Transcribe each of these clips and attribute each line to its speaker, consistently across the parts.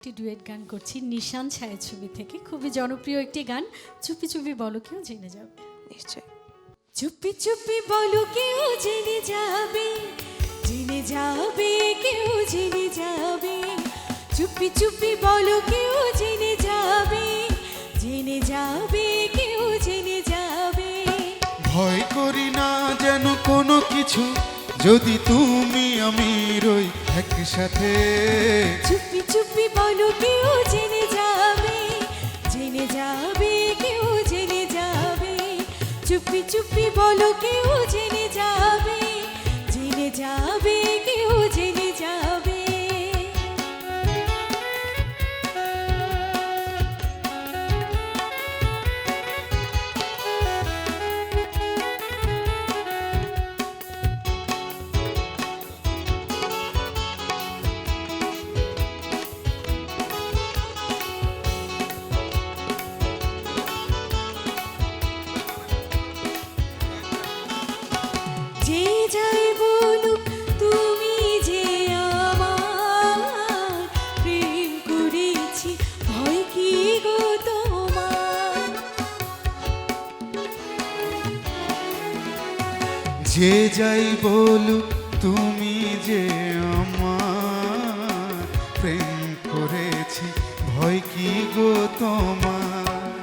Speaker 1: একটি ডুয়েট গান করছি নিশান ছায়াছবি থেকে, খুবই জনপ্রিয় একটি গান। চুপি চুপি বলো কেউ জেনে যাবে।
Speaker 2: নিশ্চয়।
Speaker 1: চুপি চুপি বলো কেউ জেনে যাবে, জেনে যাবে, কেউ জেনে যাবে। চুপি চুপি বলো কেউ জেনে যাবে, জেনে যাবে, কেউ জেনে যাবে।
Speaker 3: ভয় করি না যেন কোনো কিছু, যদি তুমি আমি রই একসাথে।
Speaker 1: চুপি চুপি বলো কেউ জেনে যাবে, জেনে যাবে, কেউ জেনে যাবে। চুপি চুপি বলো কেউ জেনে যাবে, জেনে যাবে, কেউ জেনে যাবে। যে যাই বলুক তুমি যে আমার, প্রেম করেছি ভয় কি গো তোমার।
Speaker 3: যে যাই বলুক তুমি যে আমার, প্রেম করেছি ভয় কি গো তোমার।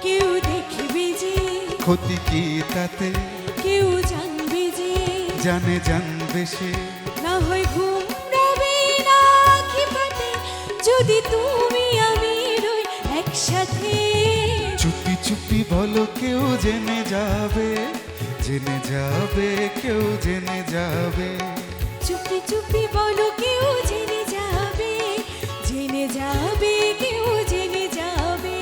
Speaker 1: কেউ দেখবে যে
Speaker 3: ক্ষতি কি তাতে,
Speaker 1: কেউ জানবে যে,
Speaker 3: জানবে সে।
Speaker 1: না হয় ঘুম রবে না আঁখি পাতে, যদি তুমি আমি রই একসাথে।
Speaker 3: চুপি চুপি বলো কেউ জেনে যাবে, জেনে যাবে, কেউ জেনে যাবে।
Speaker 1: চুপি চুপি বলো কেউ জেনে যাবে, জেনে যাবে, কেউ জেনে যাবে।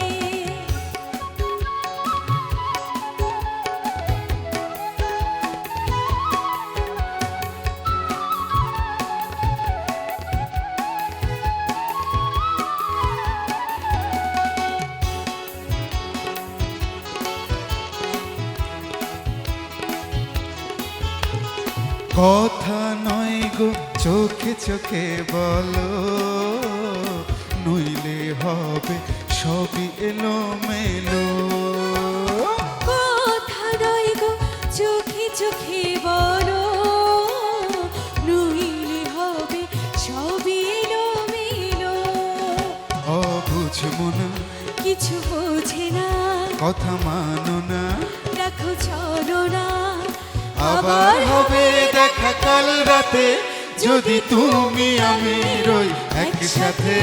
Speaker 3: কথা নয় গো চোখে চোখে বলো, নইলে হবে সবই এলোমেলো।
Speaker 1: কথা নয় গো চোখে চোখে বলো, নইলে হবে সবই এলোমেলো।
Speaker 3: অবুঝ মনা
Speaker 1: কিছু বোঝে না,
Speaker 3: কথা মানো না,
Speaker 1: রাখো চলো না।
Speaker 3: আবার হবে দেখা কাল রাতে, যদি তুমি আমি রই একসাথে।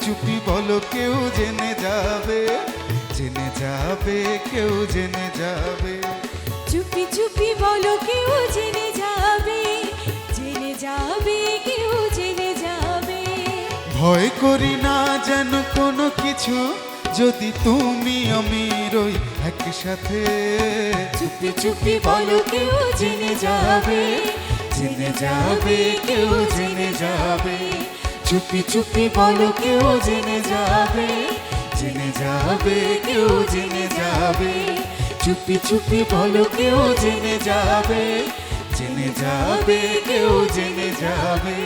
Speaker 3: চুপি বলো কেউ জেনে যাবে, জেনে যাবে, কেউ জেনে যাবে।
Speaker 1: চুপি চুপি বলো কেউ জেনে যাবে, জেনে যাবে, কেউ জেনে যাবে।
Speaker 3: ভয় করি না যেন কোনো কিছু, যদি তুমি আমি রই একসাথে।
Speaker 1: চুপি চুপি বলো কেউ জেনে যাবে,
Speaker 3: জেনে যাবে, কেউ জেনে যাবে।
Speaker 1: চুপি চুপি বলো কেউ জেনে যাবে,
Speaker 3: জেনে যাবে, কেউ জেনে যাবে।
Speaker 1: চুপি চুপি বলো কেউ জেনে যাবে,
Speaker 3: জেনে যাবে, কেউ জেনে যাবে।